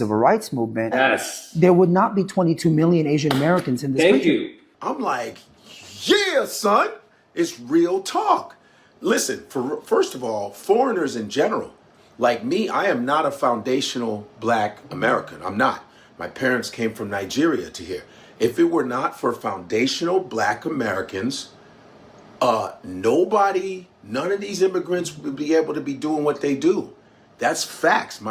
civil rights movement, Yes. there would not be 22 million Asian Americans in this Thank country. you. I'm like, yeah, son, it's real talk. Listen, first of all, foreigners in general, like me, I am not a foundational black American. I'm not. My parents came from Nigeria to here. If it were not for foundational black Americans, none of these immigrants would be able to be doing what they do. That's facts.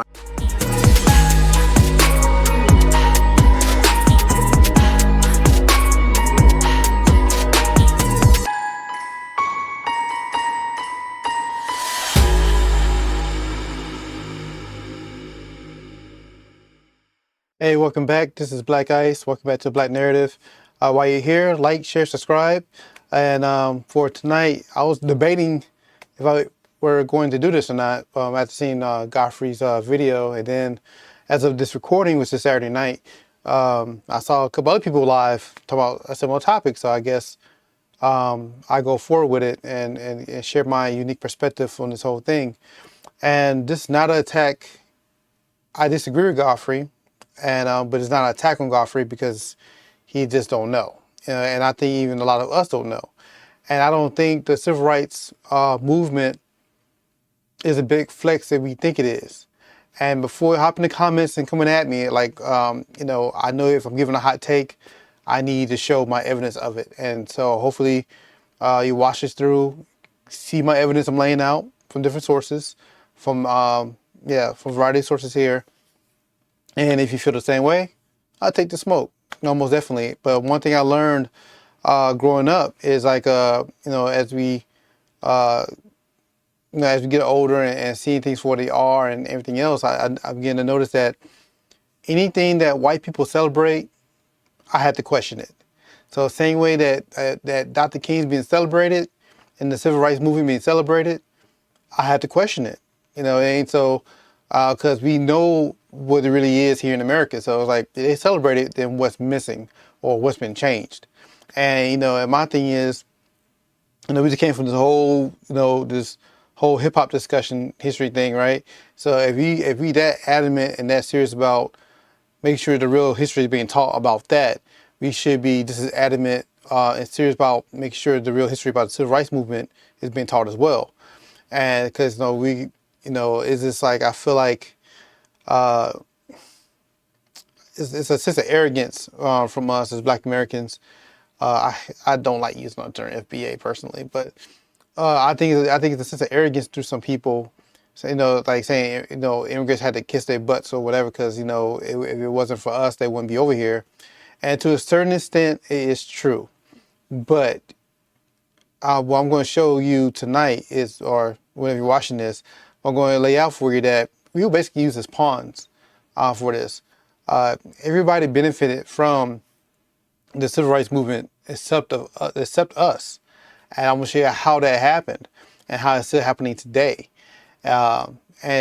Hey, welcome back. This is Black Ice. Welcome back to Black Narrative. While you're here, like, share, subscribe. And for tonight, I was debating if I were going to do this or not after seeing Godfrey's video. And then as of this recording, which is Saturday night, I saw a couple other people live talking about a similar topic. So I guess I go forward with it and share my unique perspective on this whole thing. And this is not an attack. I disagree with Godfrey. But it's not an attack on Godfrey because he just don't know. And I think even a lot of us don't know. And I don't think the civil rights movement is a big flex that we think it is. And before hopping in the comments and coming at me, like, I know if I'm giving a hot take, I need to show my evidence of it. And so hopefully you watch this through, see my evidence I'm laying out from different sources, from a variety of sources here. And if you feel the same way, I'll take the smoke. No, most definitely. But one thing I learned growing up is like, as we get older and seeing things for what they are and everything else, I begin to notice that anything that white people celebrate, I had to question it. So same way that Dr. King's being celebrated and the civil rights movement being celebrated, I had to question it. And so because we know what it really is here in America. So it's like, they celebrate it, then what's missing or what's been changed. And, and my thing is, we just came from this whole hip hop discussion history thing, right? So if we that adamant and that serious about making sure the real history is being taught about that, we should be just as adamant and serious about making sure the real history about the civil rights movement is being taught as well. And because, it's just like, I feel like, it's a sense of arrogance from us as Black Americans. I don't like using the term FBA personally, but I think it's a sense of arrogance through some people. So, like saying immigrants had to kiss their butts or whatever because if it wasn't for us, they wouldn't be over here. And to a certain extent, it is true. But what I'm going to show you tonight is, or whenever you're watching this, I'm going to lay out for you that we will basically use as pawns for this. Everybody benefited from the civil rights movement except us. And I'm going to show you how that happened and how it's still happening today. And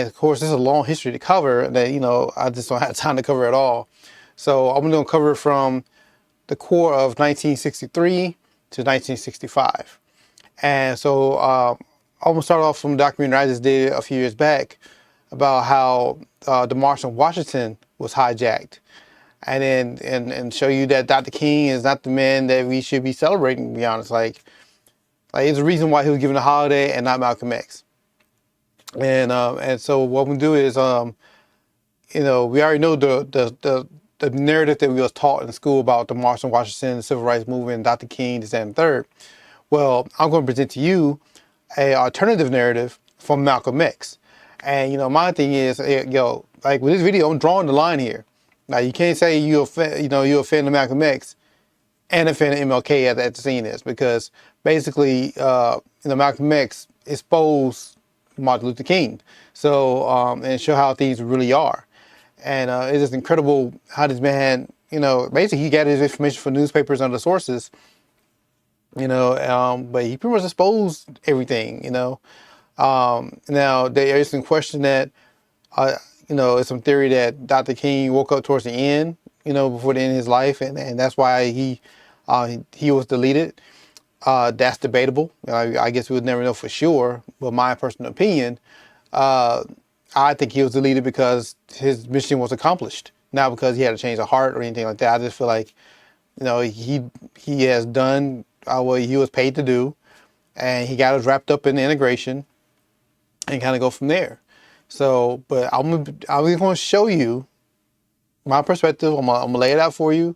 of course, there's a long history to cover that, I just don't have time to cover it all. So I'm going to cover from the core of 1963 to 1965. And so I'm going to start off from a documentary I just did a few years back about how the March on Washington was hijacked. And then and show you that Dr. King is not the man that we should be celebrating, to be honest. Like there's a reason why he was given a holiday and not Malcolm X. And so what we do is, we already know the narrative that we was taught in school about the March on Washington, the Civil Rights Movement, Dr. King, this, that, and third. Well, I'm going to present to you a alternative narrative from Malcolm X. And, my thing is, like with this video, I'm drawing the line here. Now, you can't say you're a fan of Malcolm X and a fan of MLK at the scene is, because basically, Malcolm X exposed Martin Luther King. So, and show how things really are. And it's just incredible how this man, basically he got his information from newspapers and other sources, but he pretty much exposed everything, Now, there is some question that, it's some theory that Dr. King woke up towards the end, before the end of his life, and that's why he was deleted. That's debatable. I guess we would never know for sure, but my personal opinion, I think he was deleted because his mission was accomplished, not because he had to change of heart or anything like that. I just feel like, he has done what he was paid to do, and he got us wrapped up in the integration and kind of go from there. So, but I'm going to show you my perspective. I'm gonna lay it out for you,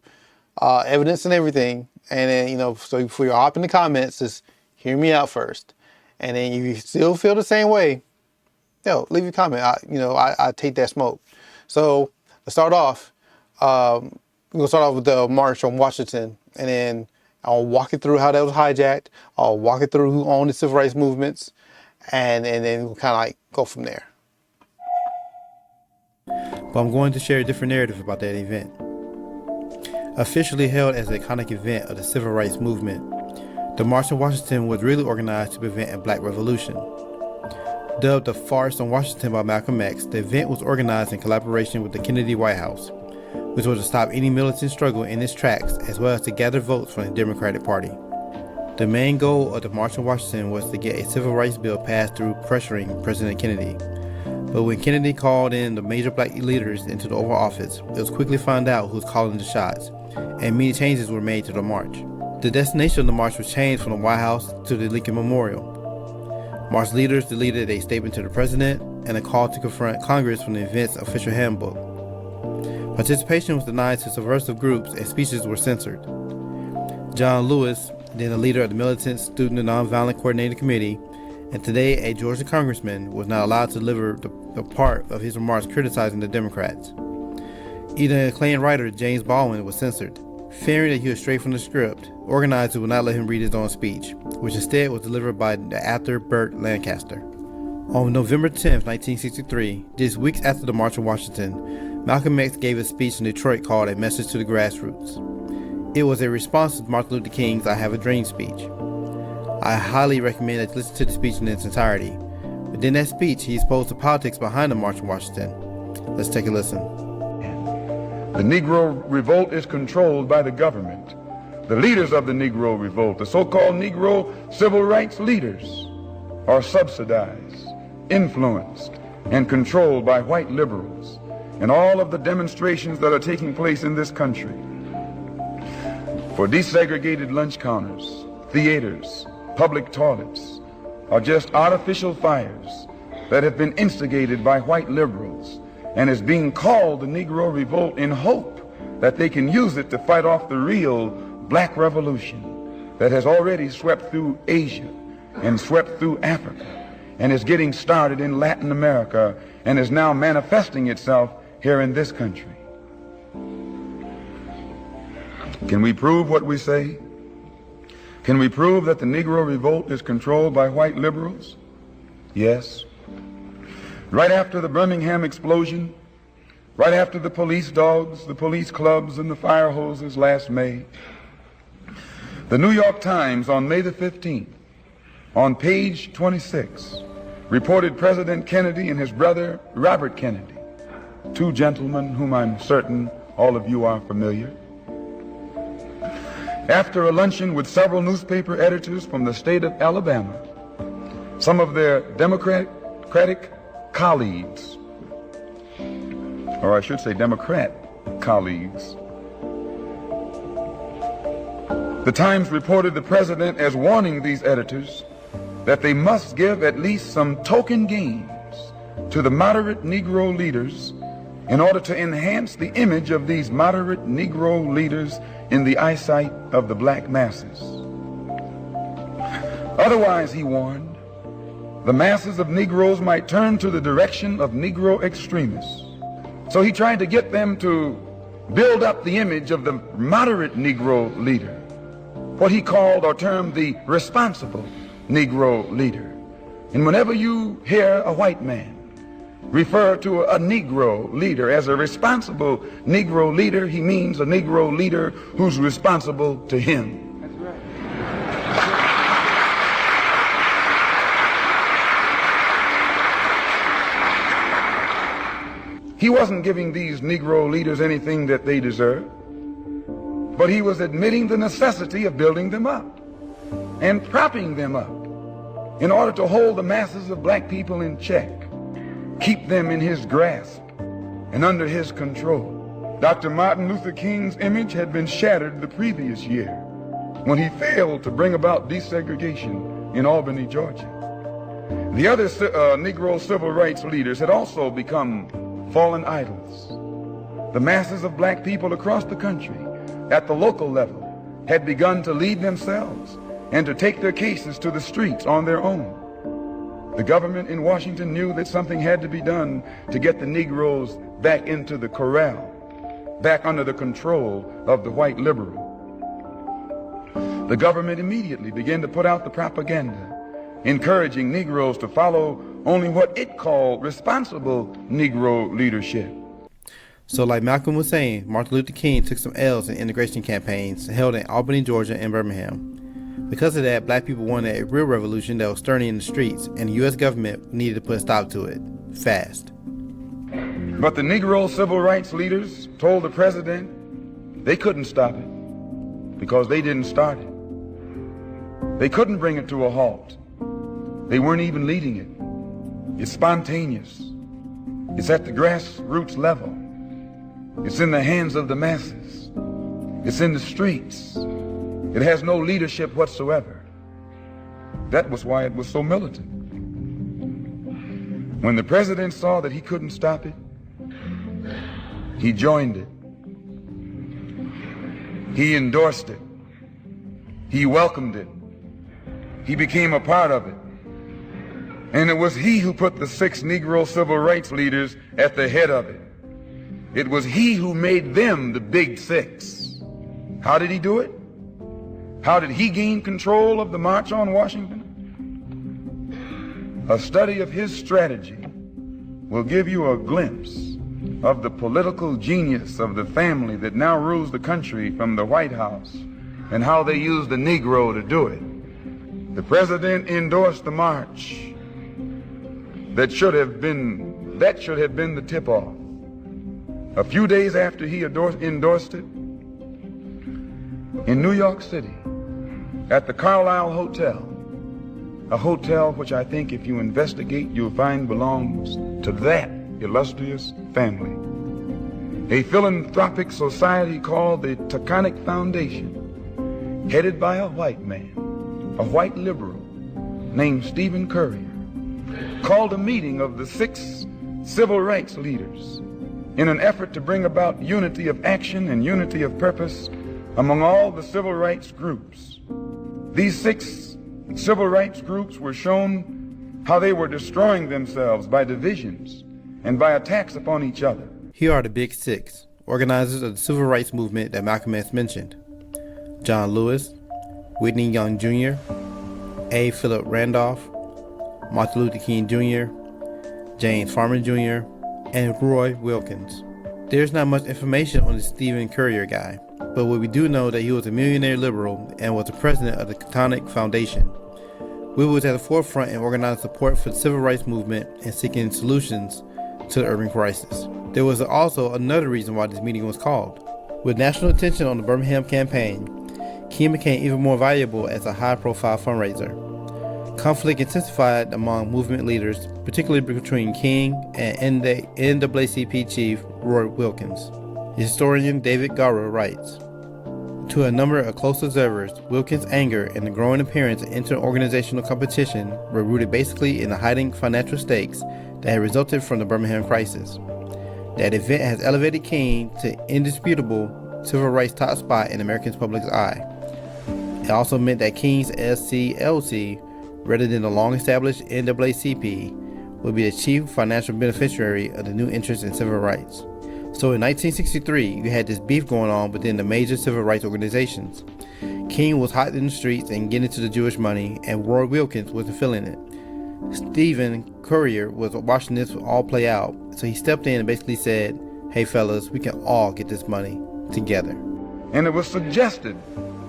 evidence and everything. And then, so before you hop in the comments, just hear me out first. And then you still feel the same way, leave your comment. I take that smoke. So let's start off. We're gonna start off with the march on Washington, and then I'll walk you through how that was hijacked. I'll walk you through who owned the civil rights movements, and then we'll kind of like go from there. But I'm going to share a different narrative about that event. Officially held as an iconic event of the civil rights movement, the March on Washington was really organized to prevent a black revolution. Dubbed the Farce on Washington by Malcolm X, the event was organized in collaboration with the Kennedy White House, which was to stop any militant struggle in its tracks, as well as to gather votes from the Democratic Party. The main goal of the March on Washington was to get a civil rights bill passed through pressuring President Kennedy. But when Kennedy called in the major black leaders into the Oval Office, it was quickly found out who was calling the shots, and many changes were made to the march. The destination of the march was changed from the White House to the Lincoln Memorial. March leaders deleted a statement to the president and a call to confront Congress from the event's official handbook. Participation was denied to subversive groups and speeches were censored. John Lewis, then the leader of the Militant Student and Nonviolent Coordinating Committee, and today a Georgia congressman, was not allowed to deliver the part of his remarks criticizing the Democrats. Even acclaimed writer James Baldwin was censored. Fearing that he was straight from the script, organizers would not let him read his own speech, which instead was delivered by the actor Burt Lancaster. On November 10, 1963, just weeks after the March on Washington, Malcolm X gave a speech in Detroit called A Message to the Grassroots. It was a response to Martin Luther King's I Have a Dream speech. I highly recommend that you listen to the speech in its entirety. Within that speech, he exposed the politics behind the March on Washington. Let's take a listen. The Negro Revolt is controlled by the government. The leaders of the Negro Revolt, the so-called Negro civil rights leaders, are subsidized, influenced, and controlled by white liberals in all of the demonstrations that are taking place in this country. For desegregated lunch counters, theaters, public toilets are just artificial fires that have been instigated by white liberals and is being called the Negro Revolt in hope that they can use it to fight off the real black revolution that has already swept through Asia and swept through Africa and is getting started in Latin America and is now manifesting itself here in this country. Can we prove what we say? Can we prove that the Negro Revolt is controlled by white liberals? Yes. Right after the Birmingham explosion, right after the police dogs, the police clubs, and the fire hoses last May, the New York Times on May the 15th, on page 26, reported President Kennedy and his brother Robert Kennedy, two gentlemen whom I'm certain all of you are familiar. After a luncheon with several newspaper editors from the state of Alabama, some of their Democratic colleagues, or I should say Democrat colleagues, the Times reported the president as warning these editors that they must give at least some token gains to the moderate Negro leaders in order to enhance the image of these moderate Negro leaders in the eyesight of the black masses. Otherwise, he warned, the masses of Negroes might turn to the direction of Negro extremists. So he tried to get them to build up the image of the moderate Negro leader, what he called or termed the responsible Negro leader. And whenever you hear a white man refer to a Negro leader as a responsible Negro leader, he means a Negro leader who's responsible to him. That's right. He wasn't giving these Negro leaders anything that they deserved, but he was admitting the necessity of building them up and propping them up in order to hold the masses of black people in check, keep them in his grasp and under his control. Dr. Martin Luther King's image had been shattered the previous year when he failed to bring about desegregation in Albany, Georgia. The other Negro civil rights leaders had also become fallen idols. The masses of black people across the country at the local level had begun to lead themselves and to take their cases to the streets on their own. The government in Washington knew that something had to be done to get the Negroes back into the corral, back under the control of the white liberal. The government immediately began to put out the propaganda, encouraging Negroes to follow only what it called responsible Negro leadership. So like Malcolm was saying, Martin Luther King took some L's in integration campaigns held in Albany, Georgia and Birmingham. Because of that, black people wanted a real revolution that was stirring in the streets, and the U.S. government needed to put a stop to it, fast. But the Negro civil rights leaders told the president they couldn't stop it because they didn't start it. They couldn't bring it to a halt. They weren't even leading it. It's spontaneous. It's at the grassroots level. It's in the hands of the masses. It's in the streets. It has no leadership whatsoever. That was why it was so militant. When the president saw that he couldn't stop it, he joined it. He endorsed it. He welcomed it. He became a part of it. And it was he who put the 6 Negro civil rights leaders at the head of it. It was he who made them the Big 6. How did he do it? How did he gain control of the March on Washington? A study of his strategy will give you a glimpse of the political genius of the family that now rules the country from the White House and how they used the Negro to do it. The president endorsed the march. That should have been the tip-off. A few days after he endorsed it, in New York City, at the Carlisle Hotel, a hotel which I think if you investigate you'll find belongs to that illustrious family, a philanthropic society called the Taconic Foundation, headed by a white man, a white liberal named Stephen Currier, called a meeting of the 6 civil rights leaders in an effort to bring about unity of action and unity of purpose among all the civil rights groups. These 6 civil rights groups were shown how they were destroying themselves by divisions and by attacks upon each other. Here are the Big 6, organizers of the civil rights movement that Malcolm X mentioned: John Lewis, Whitney Young Jr., A. Philip Randolph, Martin Luther King Jr., James Farmer Jr., and Roy Wilkins. There's not much information on the Stephen Currier guy, but what we do know that he was a millionaire liberal and was the president of the Taconic Foundation. We was at the forefront in organizing support for the civil rights movement and seeking solutions to the urban crisis. There was also another reason why this meeting was called. With national attention on the Birmingham campaign, King became even more valuable as a high-profile fundraiser. Conflict intensified among movement leaders, particularly between King and NAACP chief Roy Wilkins. Historian David Garrow writes, "To a number of close observers, Wilkins' anger and the growing appearance of inter-organizational competition were rooted basically in the heightened financial stakes that had resulted from the Birmingham crisis. That event has elevated King to indisputable civil rights top spot in Americans' public's eye. It also meant that King's SCLC, rather than the long-established NAACP, would be the chief financial beneficiary of the new interest in civil rights. So in 1963, you had this beef going on within the major civil rights organizations. King was hot in the streets and getting to the Jewish money, and Roy Wilkins wasn't feeling it. Stephen Currier was watching this all play out, so he stepped in and basically said, "Hey fellas, we can all get this money together." And it was suggested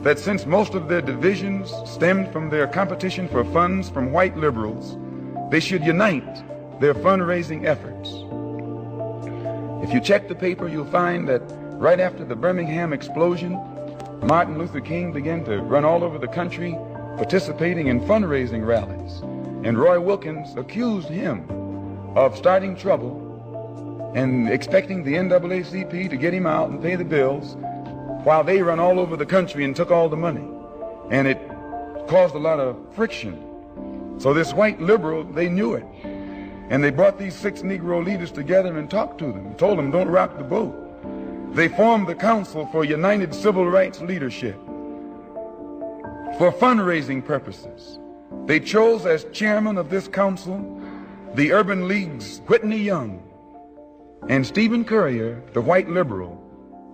that since most of their divisions stemmed from their competition for funds from white liberals, they should unite their fundraising efforts. If you check the paper, you'll find that right after the Birmingham explosion, Martin Luther King began to run all over the country participating in fundraising rallies, and Roy Wilkins accused him of starting trouble and expecting the NAACP to get him out and pay the bills while they run all over the country and took all the money. And it caused a lot of friction. So this white liberal, they knew it. And they brought these 6 Negro leaders together and talked to them, told them, don't rock the boat. They formed the Council for United Civil Rights Leadership for fundraising purposes. They chose as chairman of this council the Urban League's Whitney Young and Stephen Currier, the white liberal,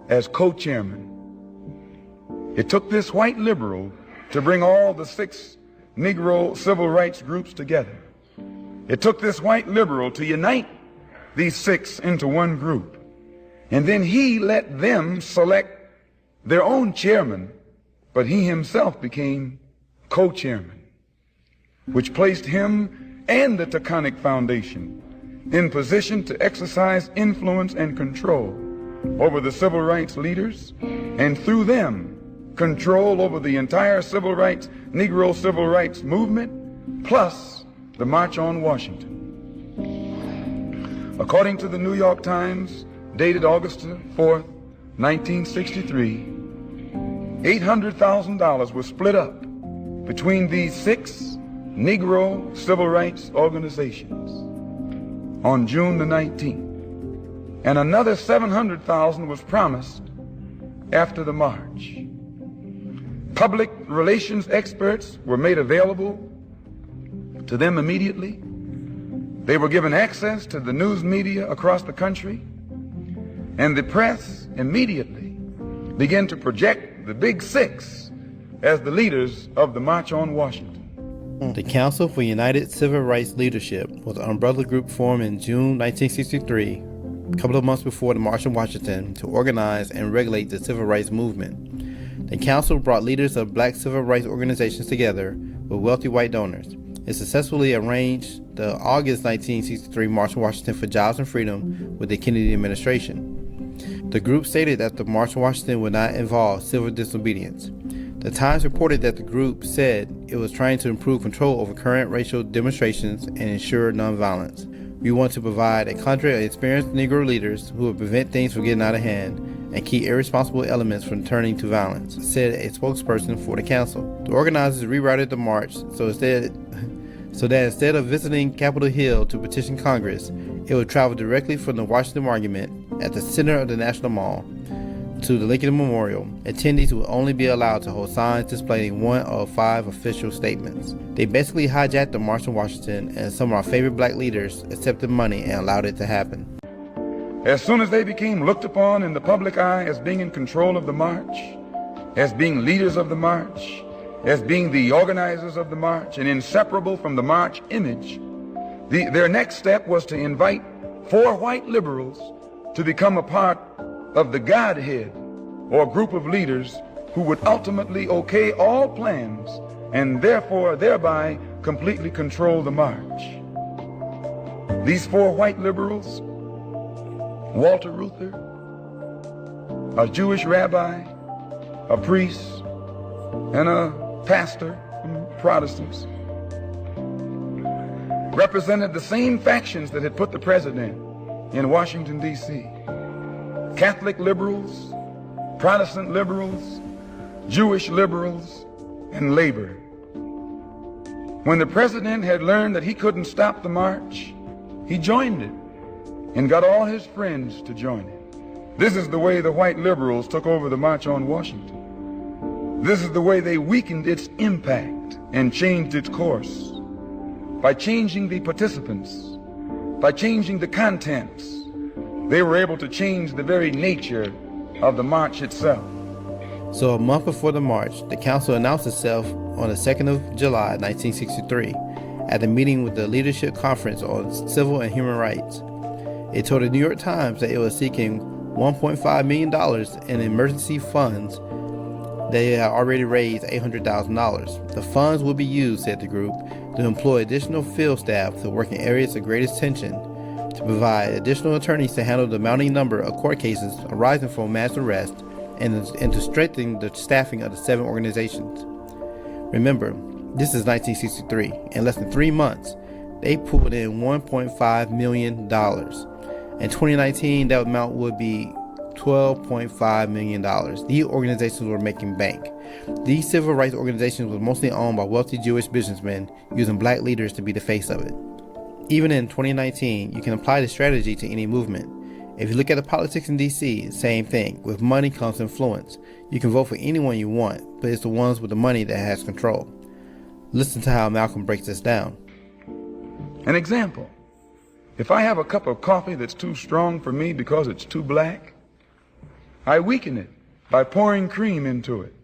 as co-chairman. It took this white liberal to bring all the 6 Negro civil rights groups together. It took this white liberal to unite these 6 into one group. And then he let them select their own chairman, but he himself became co-chairman, which placed him and the Taconic Foundation in position to exercise influence and control over the civil rights leaders, and through them, control over the entire civil rights, Negro civil rights movement, plus the March on Washington. According to the New York Times, dated August 4th, 1963, $800,000 was split up between these 6 Negro civil rights organizations on June the 19th. And another $700,000 was promised after the march. Public relations experts were made available to them immediately. They were given access to the news media across the country, and the press immediately began to project the Big 6 as the leaders of the March on Washington. The Council for United Civil Rights Leadership was an umbrella group formed in June 1963, a couple of months before the March on Washington, to organize and regulate the civil rights movement. The council brought leaders of black civil rights organizations together with wealthy white donors. It successfully arranged the August 1963 March on Washington for Jobs and Freedom with the Kennedy administration. The group stated that the March on Washington would not involve civil disobedience. The Times reported that the group said it was trying to improve control over current racial demonstrations and ensure nonviolence. We want to provide a cadre of experienced Negro leaders who will prevent things from getting out of hand and keep irresponsible elements from turning to violence, said a spokesperson for the council. The organizers rerouted the march so that instead of visiting Capitol Hill to petition Congress, it would travel directly from the Washington Monument at the center of the National Mall to the Lincoln Memorial. Attendees would only be allowed to hold signs displaying one of 5 official statements. They basically hijacked the March on Washington, and some of our favorite black leaders accepted money and allowed it to happen. As soon as they became looked upon in the public eye as being in control of the march, as being leaders of the march, as being the organizers of the march, and inseparable from the march image, their next step was to invite 4 white liberals to become a part of the Godhead, or group of leaders who would ultimately okay all plans and therefore thereby completely control the march. These 4 white liberals, Walter Reuther, a Jewish rabbi, a priest, and a pastor from Protestants, represented the same factions that had put the president in Washington, D.C. Catholic liberals, Protestant liberals, Jewish liberals, and labor. When the president had learned that he couldn't stop the march, he joined it and got all his friends to join it. This is the way the white liberals took over the March on Washington. This is the way they weakened its impact and changed its course. By changing the participants, by changing the contents, they were able to change the very nature of the march itself. So a month before the march, the council announced itself on the 2nd of July, 1963, at a meeting with the Leadership Conference on Civil and Human Rights. It told the New York Times that it was seeking $1.5 million in emergency funds. They had already raised $800,000. The funds will be used, said the group, to employ additional field staff to work in areas of greatest tension, to provide additional attorneys to handle the mounting number of court cases arising from mass arrest, and to strengthen the staffing of the 7 organizations. Remember, this is 1963. In less than 3 months, they pulled in $1.5 million. In 2019, that amount would be $12.5 million. These organizations were making bank. These civil rights organizations were mostly owned by wealthy Jewish businessmen using black leaders to be the face of it. Even in 2019, you can apply this strategy to any movement. If you look at the politics in DC, same thing. With money comes influence. You can vote for anyone you want, but it's the ones with the money that has control. Listen to how Malcolm breaks this down. An example. If I have a cup of coffee that's too strong for me because it's too black, I weaken it by pouring cream into it.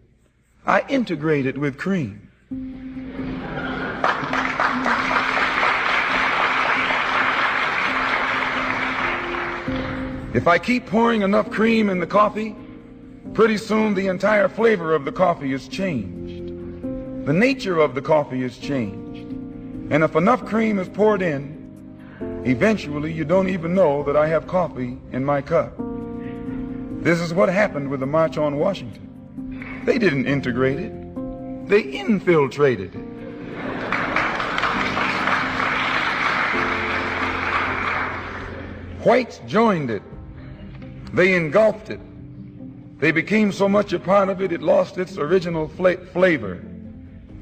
I integrate it with cream. If I keep pouring enough cream in the coffee, pretty soon the entire flavor of the coffee is changed. The nature of the coffee is changed. And if enough cream is poured in, eventually you don't even know that I have coffee in my cup. This is what happened with the March on Washington. They didn't integrate it. They infiltrated it. Whites joined it. They engulfed it. They became so much a part of it, it lost its original flavor.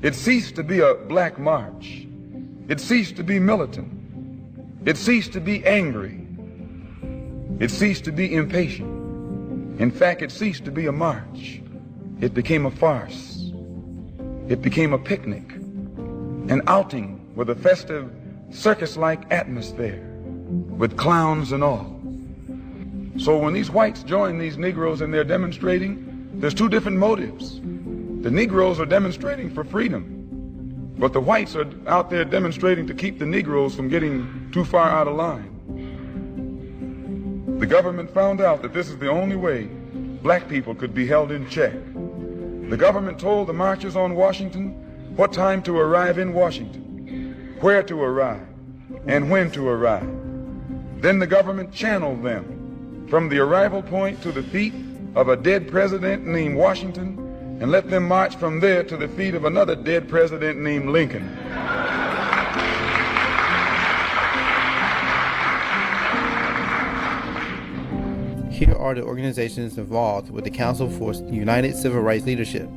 It ceased to be a black march. It ceased to be militant. It ceased to be angry. It ceased to be impatient. In fact, it ceased to be a march. It became a farce. It became a picnic, an outing with a festive circus-like atmosphere, with clowns and all. So when these whites join these Negroes and they're demonstrating, there's two different motives. The Negroes are demonstrating for freedom, but the whites are out there demonstrating to keep the Negroes from getting too far out of line. The government found out that this is the only way black people could be held in check. The government told the marchers on Washington what time to arrive in Washington, where to arrive, and when to arrive. Then the government channeled them from the arrival point to the feet of a dead president named Washington, and let them march from there to the feet of another dead president named Lincoln. Here are the organizations involved with the Council for United Civil Rights Leadership: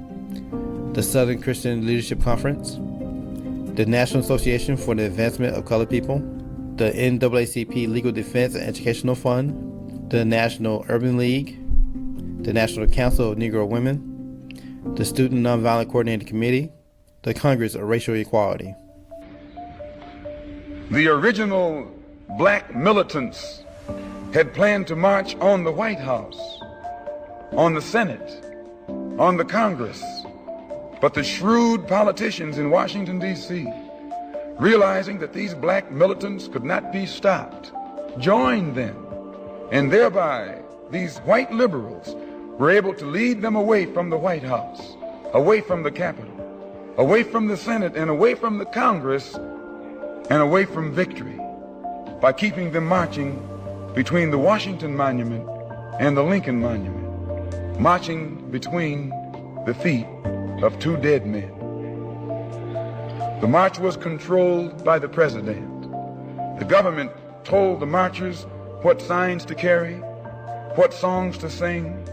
the Southern Christian Leadership Conference, the National Association for the Advancement of Colored People, the NAACP Legal Defense and Educational Fund, the National Urban League, the National Council of Negro Women, the Student Nonviolent Coordinating Committee, the Congress of Racial Equality. The original black militants had planned to march on the White House, on the Senate, on the Congress, but the shrewd politicians in Washington, D.C., realizing that these black militants could not be stopped, joined them, and thereby these white liberals were able to lead them away from the White House, away from the Capitol, away from the Senate, and away from the Congress, and away from victory, by keeping them marching between the Washington Monument and the Lincoln Monument, marching between the feet of two dead men. The march was controlled by the president. The government told the marchers what signs to carry, what songs to sing,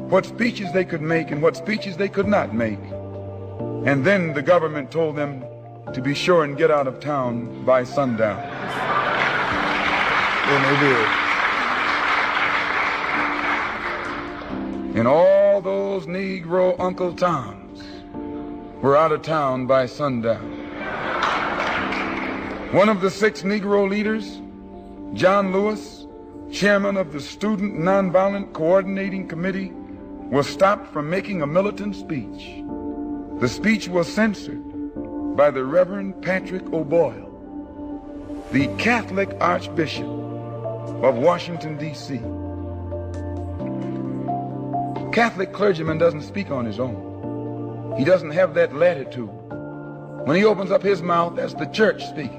what speeches they could make and what speeches they could not make. And then the government told them to be sure and get out of town by sundown. And they did. And all those Negro Uncle Toms were out of town by sundown. One of the 6 Negro leaders, John Lewis, chairman of the Student Nonviolent Coordinating Committee, was stopped from making a militant speech. The speech was censored by the Reverend Patrick O'Boyle, the Catholic Archbishop of Washington, D.C. Catholic clergyman doesn't speak on his own. He doesn't have that latitude. When he opens up his mouth, that's the church speaking.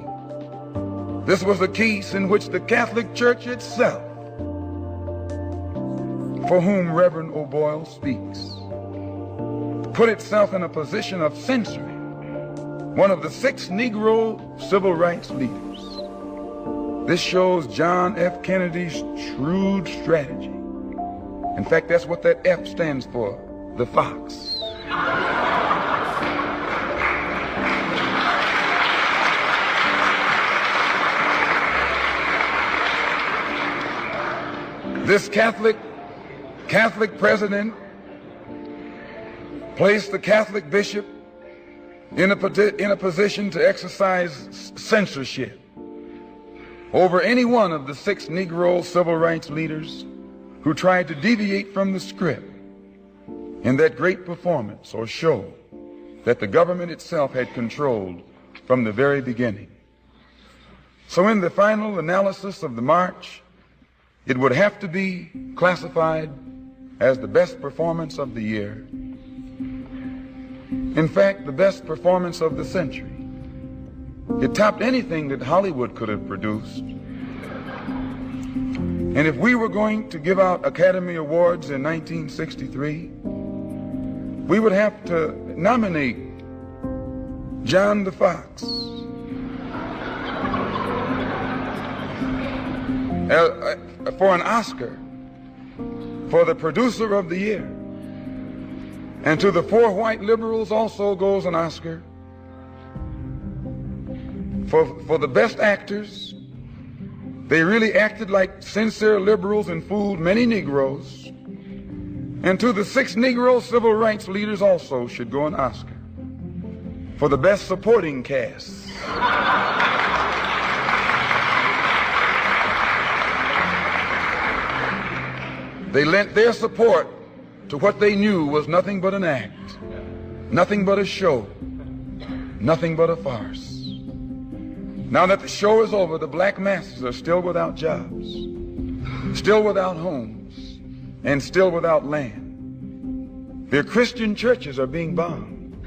This was a case in which the Catholic Church itself, for whom Reverend O'Boyle speaks, put itself in a position of censoring one of the 6 Negro civil rights leaders. This shows John F. Kennedy's shrewd strategy. In fact, that's what that F stands for, the fox. This Catholic president placed the Catholic bishop in a position to exercise censorship over any one of the 6 Negro civil rights leaders who tried to deviate from the script in that great performance or show that the government itself had controlled from the very beginning. So in the final analysis of the march, it would have to be classified as the best performance of the year. In fact, the best performance of the century. It topped anything that Hollywood could have produced. And if we were going to give out Academy Awards in 1963, we would have to nominate John the Fox for an Oscar for the producer of the year. And to the 4 white liberals also goes an Oscar for the best actors. They really acted like sincere liberals and fooled many Negroes. And to the 6 Negro civil rights leaders also should go an Oscar for the best supporting cast. They lent their support to what they knew was nothing but an act, nothing but a show, nothing but a farce. Now that the show is over, the black masses are still without jobs, still without homes, and still without land. Their Christian churches are being bombed.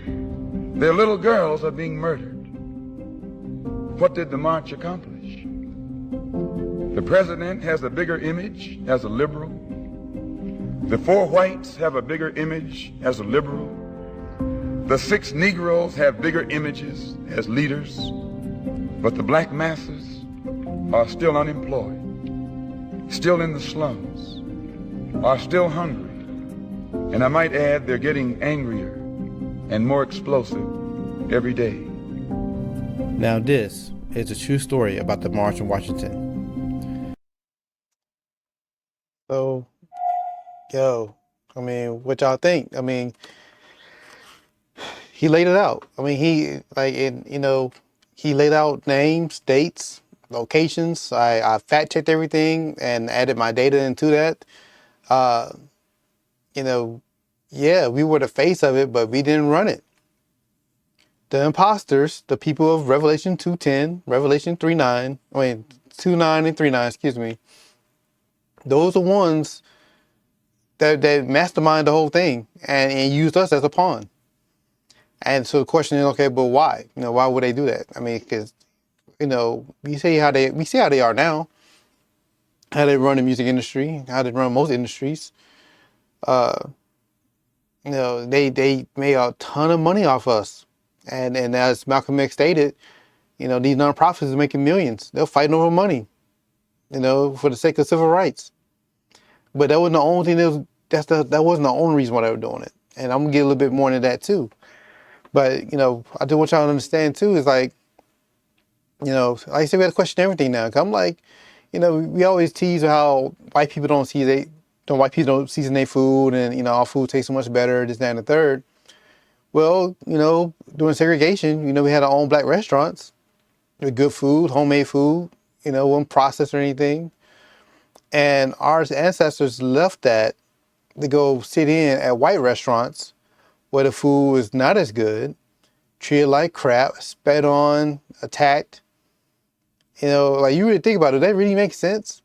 Their little girls are being murdered. What did the march accomplish? The president has a bigger image as a liberal. The 4 whites have a bigger image as a liberal. The 6 Negroes have bigger images as leaders. But the black masses are still unemployed, still in the slums, are still hungry. And I might add, they're getting angrier and more explosive every day. Now this is a true story about the March on Washington. So, I mean, what y'all think? I mean, he laid it out. I mean, he laid out names, dates, locations. I fact checked everything and added my data into that. We were the face of it, but we didn't run it. The imposters, the people of Revelation 2:10, Revelation 2:9 and 3:9, excuse me. Those are ones that mastermind the whole thing and used us as a pawn. And so the question is, okay, but why? Why would they do that? I mean, because, we see how they are now, how they run the music industry, how they run most industries. They made a ton of money off us. And as Malcolm X stated, these nonprofits are making millions. They're fighting over money, for the sake of civil rights. But that wasn't the only thing. That wasn't the only reason why they were doing it. And I'm gonna get a little bit more into that too. But I do want y'all to understand too is like I said, we have to question everything now. 'Cause I'm like, we always tease how white people don't season their food, and our food tastes so much better, this, that, and the third. Well, during segregation, we had our own black restaurants with good food, homemade food, wasn't processed or anything. And our ancestors left that to go sit in at white restaurants where the food was not as good, treated like crap, spat on, attacked. Like you really think about it, that really makes sense.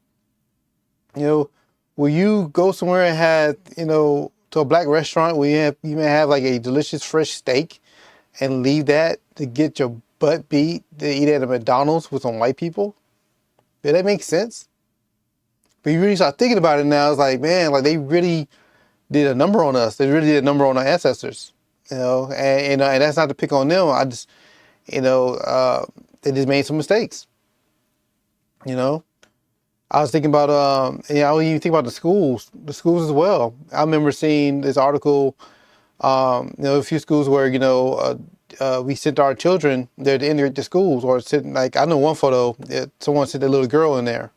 Will you go somewhere and have, to a black restaurant where you may have like a delicious fresh steak and leave that to get your butt beat to eat at a McDonald's with some white people? Did that make sense? But you really start thinking about it now, it's like, man, like they really did a number on us. They really did a number on our ancestors, and that's not to pick on them. I just, they just made some mistakes. You know, I was thinking about, I would even think about the schools as well. I remember seeing this article, a few schools where, we sent our children there to integrate the schools, or sitting, like, I know one photo, someone sent a little girl in there.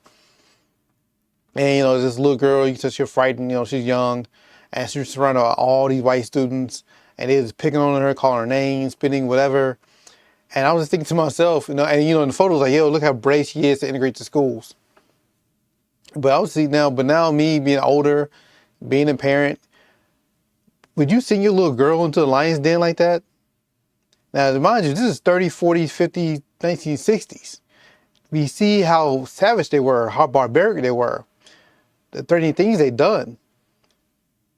And, this little girl, you said she's frightened, she's young, and she's surrounded by all these white students, and they was picking on her, calling her names, spitting, whatever. And I was just thinking to myself, in the photos, like, yo, look how brave she is to integrate the schools. But I was see now, me being older, being a parent, would you send your little girl into a lion's den like that? Now, mind you, this is 30, 40, 50, 1960s. We see how savage they were, how barbaric they were, the 30 things they done.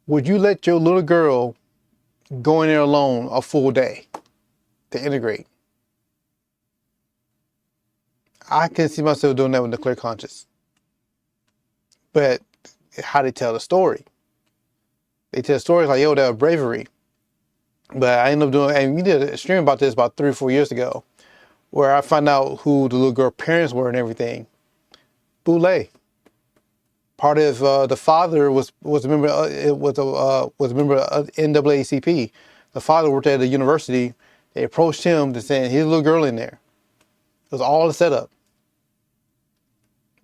Would you let your little girl go in there alone a full day to integrate? I can see myself doing that with the clear conscience. But how they tell the story. They tell stories like, yo, that was bravery. But I ended up doing, and we did a stream about this about 3 or 4 years ago, where I found out who the little girl parents were and everything. Boulay. Part of the father was a member was a member of NAACP. The father worked at a university. They approached him to send his little girl in there. It was all a setup.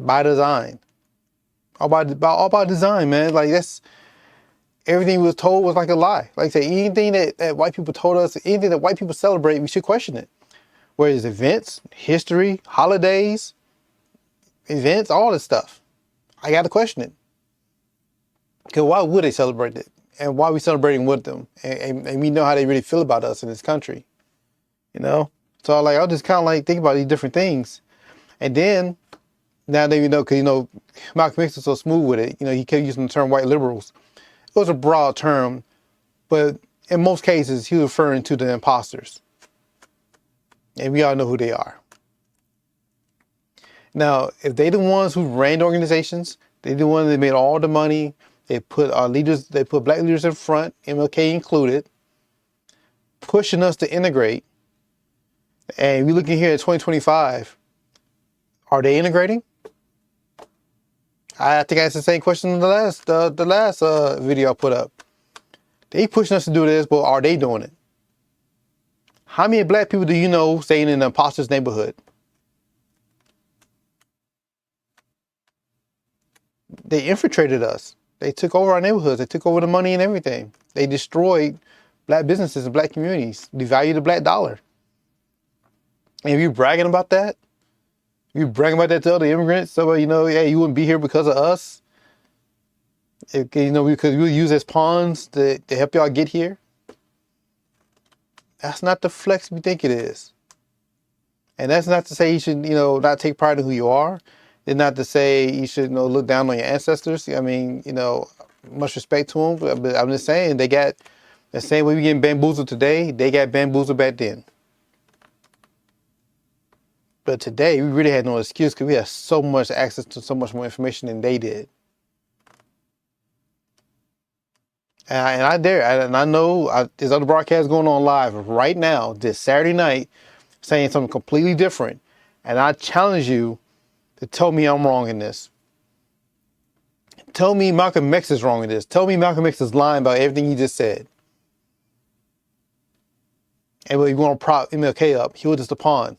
By design. All by design, man. Like, that's everything we was told was like a lie. Like I say, anything that white people told us, anything that white people celebrate, we should question it. Whereas events, history, holidays, events, all this stuff, I got to question it. Because why would they celebrate it? And why are we celebrating with them? And we know how they really feel about us in this country. So I'll just kind of like think about these different things. And then, now that we know, because, Malcolm X was so smooth with it, he kept using the term white liberals. It was a broad term, but in most cases, he was referring to the imposters. And we all know who they are. Now, if they the ones who ran the organizations, they the ones that made all the money, they put our leaders, they put black leaders in front, MLK included, pushing us to integrate. And we looking here at 2025, are they integrating? I think I asked the same question in the last video I put up. They pushing us to do this, but are they doing it? How many black people do you know staying in an imposter's neighborhood? They infiltrated us. They took over our neighborhoods. They took over the money and everything. They destroyed black businesses and black communities, devalued the black dollar. And if you're bragging about that, you bragging about that to other immigrants, so hey, you wouldn't be here because of us. Because we use as pawns to help y'all get here. That's not the flex we think it is. And that's not to say you should, not take pride in who you are. It's not to say you should, look down on your ancestors. I mean, much respect to them. But I'm just saying, they got the same way we getting bamboozled today, they got bamboozled back then. But today, we really had no excuse because we had so much access to so much more information than they did. And I know there's other broadcasts going on live right now, this Saturday night, saying something completely different. And I challenge you to tell me I'm wrong in this. Tell me Malcolm X is wrong in this. Tell me Malcolm X is lying about everything he just said. And when you want to prop MLK up, he was just a pawn.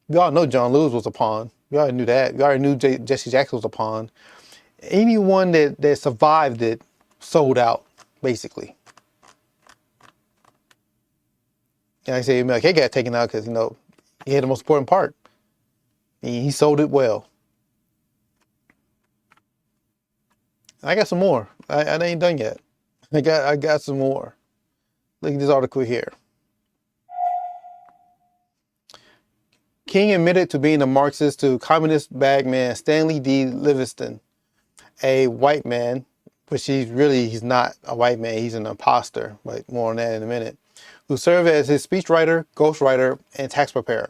We all know John Lewis was a pawn. We already knew that. We already knew Jesse Jackson was a pawn. Anyone that survived it sold out, basically. And I say MLK got taken out because, he had the most important part. He sold it well. I got some more. I ain't done yet. I got some more. Look at this article here. King admitted to being a Marxist to communist bagman Stanley D. Livingston, a white man, which he's not a white man, he's an imposter, but more on that in a minute, who served as his speechwriter, ghostwriter, and tax preparer.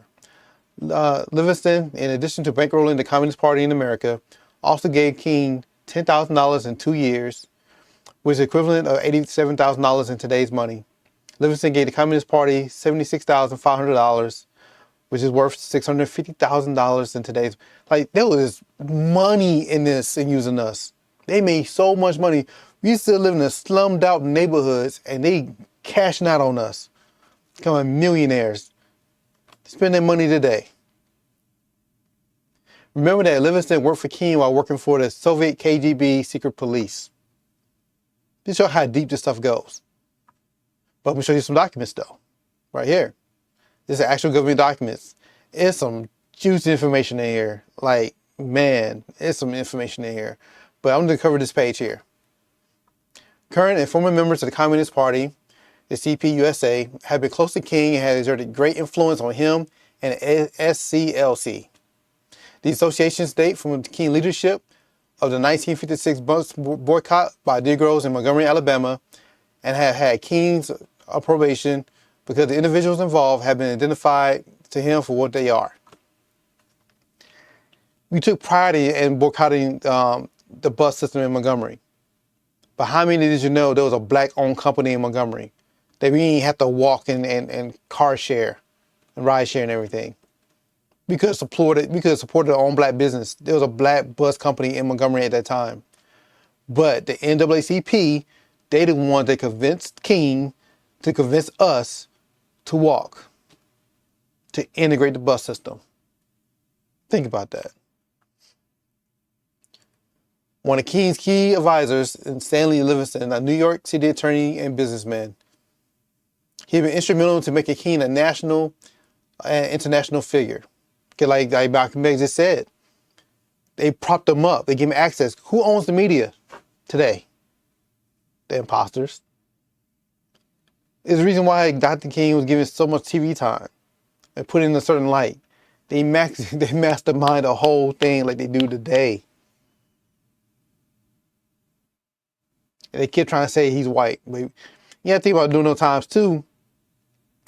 Livingston, in addition to bankrolling the Communist Party in America, also gave King $10,000 in 2 years, which is equivalent of $87,000 in today's money. Livingston gave the Communist Party $76,500, which is worth $650,000 in today's. Like, there was money in this and using us. They made so much money. We used to live in the slummed out neighborhoods, and they cashing out on us, becoming millionaires, spending money today. Remember that Livingston worked for King while working for the Soviet KGB secret police. This shows how deep this stuff goes. But I'm gonna show you some documents though, right here. This is actual government documents. It's some juicy information in here. Like, man, it's some information in here. But I'm gonna cover this page here. Current and former members of the Communist Party, the CPUSA, have been close to King and have exerted great influence on him and SCLC. The associations date from the King leadership of the 1956 bus boycott by Negroes in Montgomery, Alabama, and have had King's approbation because the individuals involved have been identified to him for what they are. We took pride in boycotting the bus system in Montgomery. But how many did you know there was a black-owned company in Montgomery that we didn't have to walk and car share and ride share and everything? We could have supported our own black business. There was a black bus company in Montgomery at that time. But the NAACP, they the ones that convinced King to convince us to walk, to integrate the bus system. Think about that. One of King's key advisors, Stanley Livingston, a New York City attorney and businessman. He had been instrumental to making King a national and international figure. Like Malcolm X just said, they propped him up. They gave him access. Who owns the media today? The imposters. There's a reason why Dr. King was given so much TV time and put in a certain light. They mastermind the whole thing like they do today. And they kept trying to say he's white. But you have to think about during those times too.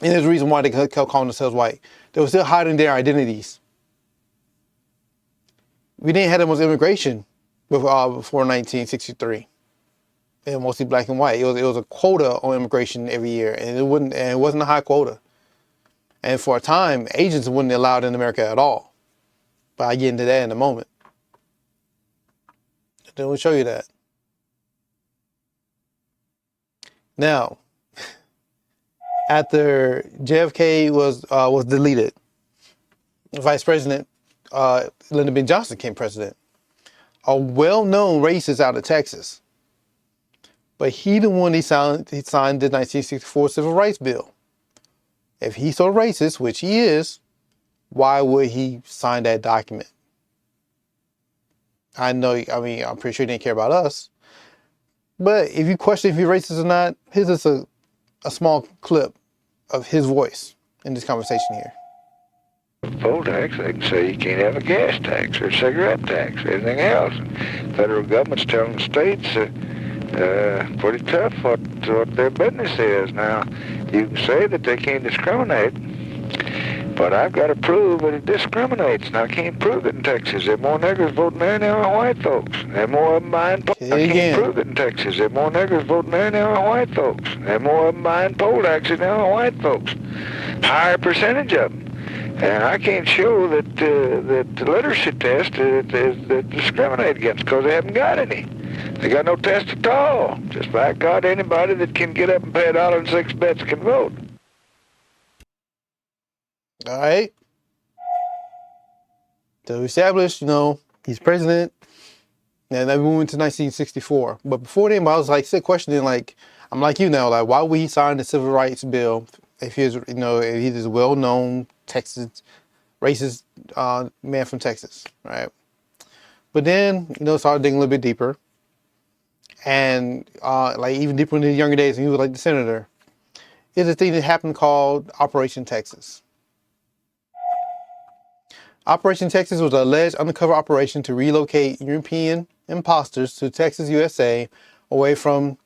And there's a reason why they kept calling themselves white. They were still hiding their identities. We didn't have that much immigration before 1963. They were mostly black and white. It was a quota on immigration every year, and it wasn't a high quota. And for a time, Asians weren't allowed in America at all. But I get into that in a moment. Then we'll show you that. Now, after JFK was deleted, Vice President Lyndon B. Johnson became president. A well-known racist out of Texas. But he the one he signed the 1964 Civil Rights Bill. If he's so racist, which he is, why would he sign that document? I'm pretty sure he didn't care about us. But if you question if he's racist or not, here's just a small clip of his voice in this conversation here. Poll tax, they can say you can't have a gas tax or a cigarette tax or anything else. Federal government's telling the states pretty tough what their business is. Now, you can say that they can't discriminate, but I've got to prove that it discriminates, and I can't prove it in Texas. There are more niggers voting there now than white folks. There are more of them buying polls. I can't prove it in Texas. There are more niggers voting there now than white folks. There are more of them buying poll taxes now than white folks. Higher percentage of them. And I can't show that the literacy test that discriminate against because they haven't got any. They got no test at all. Just by God, anybody that can get up and pay $1.06 can vote. All right. So we established, he's president. And then we moved into 1964. But before then, I was still questioning, I'm like you now, why would he sign the Civil Rights Bill if he's, if he's a well-known Texas, racist man from Texas, right? But then, started digging a little bit deeper. And even deeper in his younger days, when he was the senator, is a thing that happened called Operation Texas. Operation Texas was an alleged undercover operation to relocate European imposters to Texas, USA, away from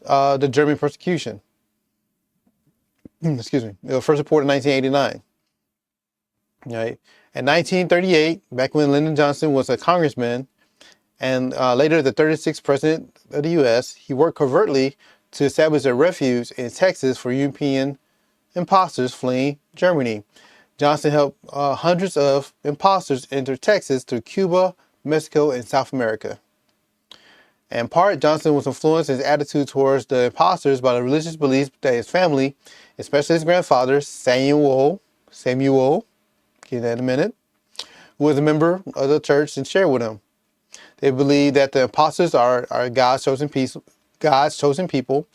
the German persecution. Excuse me. It was first reported in 1989. Right. In 1938, back when Lyndon Johnson was a congressman and later the 36th president of the U.S., he worked covertly to establish a refuge in Texas for European imposters fleeing Germany. Johnson helped hundreds of imposters enter Texas through Cuba, Mexico, and South America. In part, Johnson was influenced in his attitude towards the imposters by the religious beliefs that his family, especially his grandfather, Samuel, get that in a minute, who was a member of the church, and shared with him. They believe that the imposters are God's chosen people,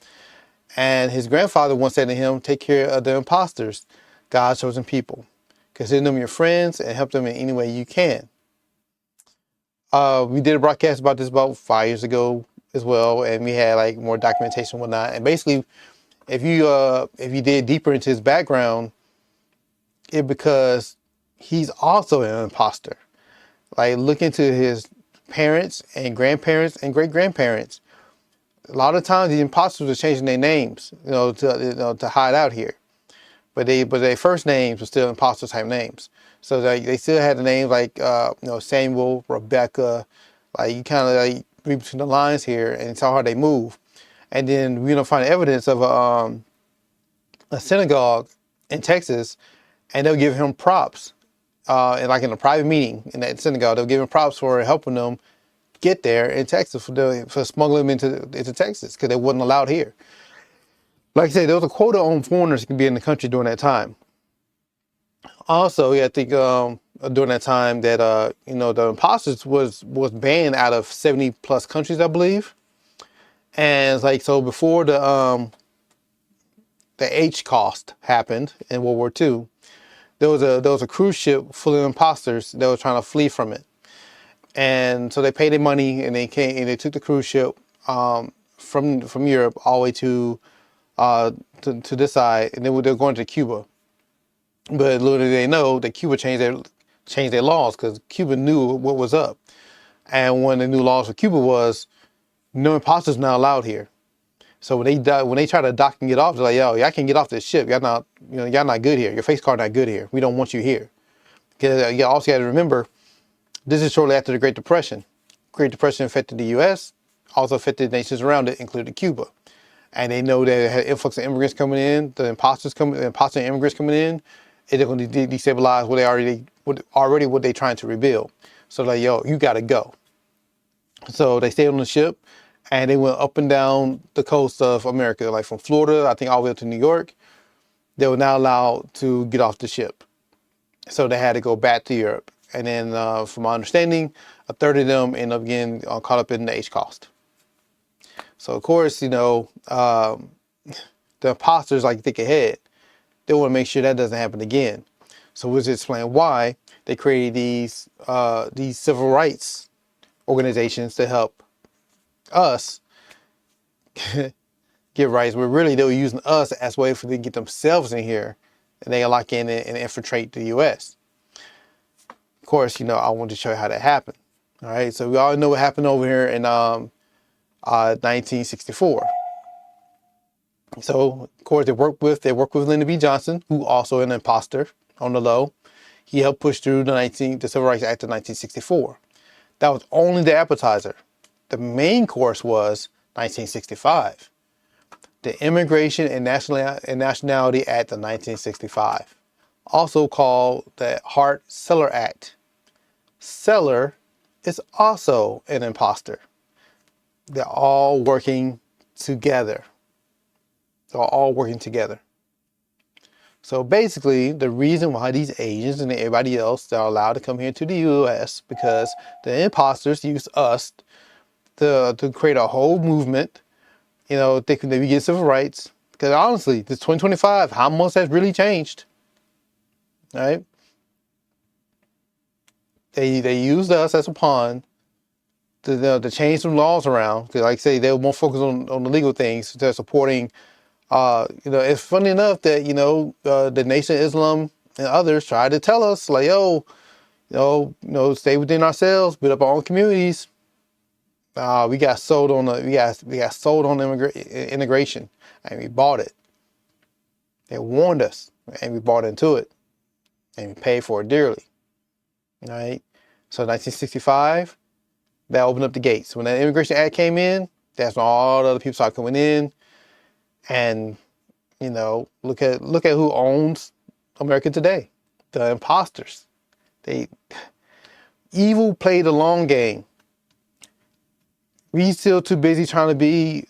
and his grandfather once said to him, "Take care of the imposters, God's chosen people. Consider them your friends and help them in any way you can." We did a broadcast about this about 5 years ago as well, and we had like more documentation and whatnot. And basically, if you dig deeper into his background, it because he's also an imposter. Like look into his parents and grandparents and great grandparents. A lot of times the imposters were changing their names, to hide out here. But their first names were still imposter type names. So they still had the names like Samuel, Rebecca. Like you kind of like read between the lines here and saw how they move. And then we find evidence of a synagogue in Texas, and they'll give him props. And like in a private meeting in that synagogue, they'll give him props for helping them get there in Texas for smuggling them into Texas because they wasn't allowed here. Like I said, there was a quota on foreigners who could be in the country during that time. Also, I think during that time that the imposters was banned out of 70 plus countries, I believe. And it's like so before the Holocaust happened in World War II, there was a cruise ship full of imposters that were trying to flee from it. And so they paid their money and they came and they took the cruise ship from Europe all the way to this side, and then they're going to Cuba. But little did they know that Cuba changed their laws because Cuba knew what was up. And one of the new laws for Cuba was no imposters now allowed here. So when they try to dock and get off, they're like, "Yo, y'all can get off this ship. Y'all not good here. Your face card not good here. We don't want you here." Because you also got to remember, this is shortly after the Great Depression. Great Depression affected the U.S., also affected nations around it, including Cuba. And they know that it had an influx of immigrants coming in, the imposter immigrants coming in, and they're going to destabilize what they're trying to rebuild. So like, yo, you got to go. So they stayed on the ship, and they went up and down the coast of America, like from Florida, I think all the way up to New York. They were not allowed to get off the ship. So they had to go back to Europe. And then from my understanding, a third of them end up getting caught up in the Holocaust. So of course, the imposters like think ahead. They want to make sure that doesn't happen again. So we'll just explain why they created these civil rights organizations to help us get rights. But really, they were using us as a way for them to get themselves in here, and they lock in and infiltrate the U.S. Of course, I wanted to show you how that happened. All right, so we all know what happened over here in 1964. So, of course, they worked with Lyndon B. Johnson, who also an imposter on the low. He helped push through the Civil Rights Act of 1964. That was only the appetizer. The main course was 1965, the Immigration and Nationality Act of 1965, also called the Hart-Celler Act. Celler is also an imposter. They're all working together. So basically, the reason why these Asians and everybody else are allowed to come here to the U.S. because the imposters use us to create a whole movement, thinking that we get civil rights. Because honestly, this 2025, how much has really changed? All right? They used us as a pawn to change some laws around. Because like I say, they were more focused on the legal things. They're supporting. It's funny enough that, the Nation of Islam and others tried to tell us like, stay within ourselves, build up our own communities. We got sold on integration, and we bought it. They warned us, and we bought into it, and we paid for it dearly. All right. So 1965, that opened up the gates. When that Immigration Act came in, that's when all the other people started coming in. And, look at who owns America today. the imposters. Evil played the long game. We still too busy trying to be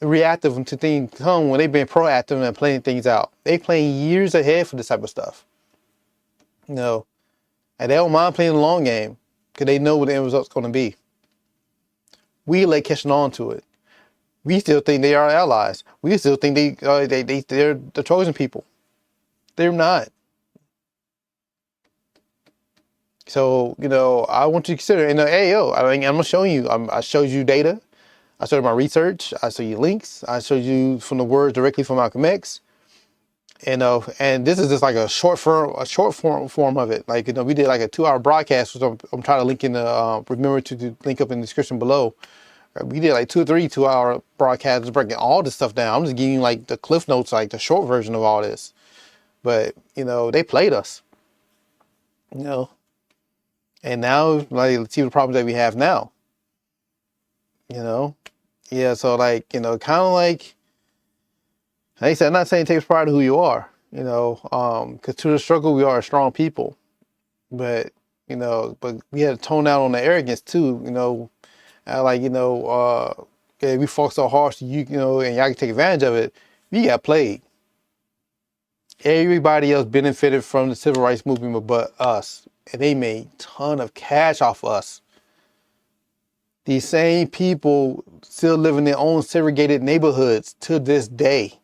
reactive to things come when they've been proactive and planning things out. They playing years ahead for this type of stuff. You know, and they don't mind playing the long game because they know what the end result's going to be. We like catching on to it. We still think they are allies. We still think they're the chosen people. They're not. So, you know, I want you to consider, and hey, yo, I'm gonna show you. I showed you data. I showed you my research. I showed you links. I showed you from the words directly from Malcolm X. And this is just like a short form of it. Like, you know, we did like a 2-hour broadcast, which I'm trying to link in the remember to link up in the description below. We did like 2 or 3 2-hour broadcasts breaking all this stuff down. I'm just giving you like the cliff notes, like the short version of all this. But, you know, they played us. You know. And now, like, let's see the problems that we have now. You know? Yeah, so, like, you know, kind of like I said, I'm not saying it takes pride in who you are, you know, because through the struggle, we are a strong people. But, you know, but we had to tone down on the arrogance, too, you know. Like, you know, yeah, we fought so hard, so you know, and y'all can take advantage of it. We got played. Everybody else benefited from the civil rights movement but us. And they made a ton of cash off us. These same people still live in their own segregated neighborhoods to this day.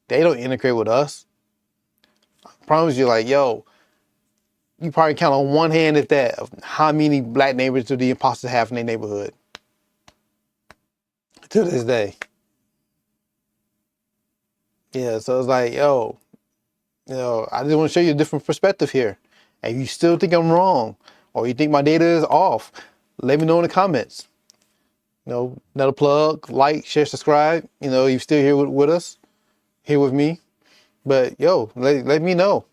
They don't integrate with us. I promise you, like, yo, you probably count on one hand at that of how many black neighbors do the imposters have in their neighborhood to this day. Yeah, so it's like, yo, you know, I just want to show you a different perspective here. And if you still think I'm wrong, or you think my data is off, let me know in the comments. You know, another plug, like, share, subscribe. You know, you're still here with us, here with me. But yo, let me know.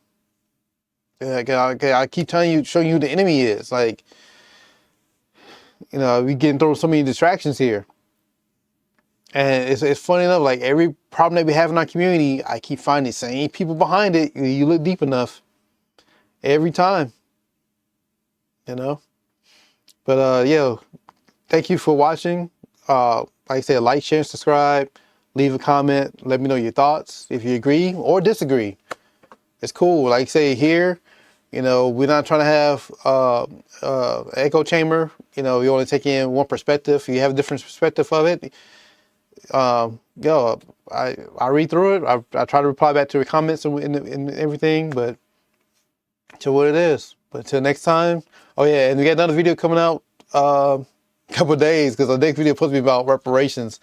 I keep telling you, showing you who the enemy is. Like, you know, we getting through so many distractions here. And it's funny enough, like every problem that we have in our community, I keep finding the same people behind it. You look deep enough. Every time. You know? But yo, thank you for watching. Like I said, like, share, and subscribe. Leave a comment. Let me know your thoughts. If you agree or disagree. It's cool. Like I say here, you know, we're not trying to have echo chamber. You know, we only take in one perspective. If you have a different perspective of it, yo, I read through it. I try to reply back to your comments and everything, but to what it is. But until next time. Oh yeah, and we got another video coming out a couple of days, because the next video is supposed to be about reparations.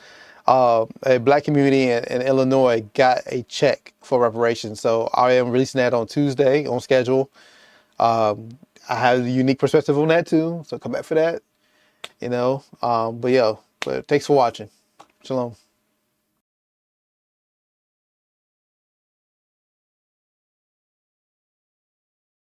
A black community in Illinois got a check for reparations, so I am releasing that on Tuesday on schedule. I have a unique perspective on that too, so come back for that. You know, but thanks for watching. Shalom.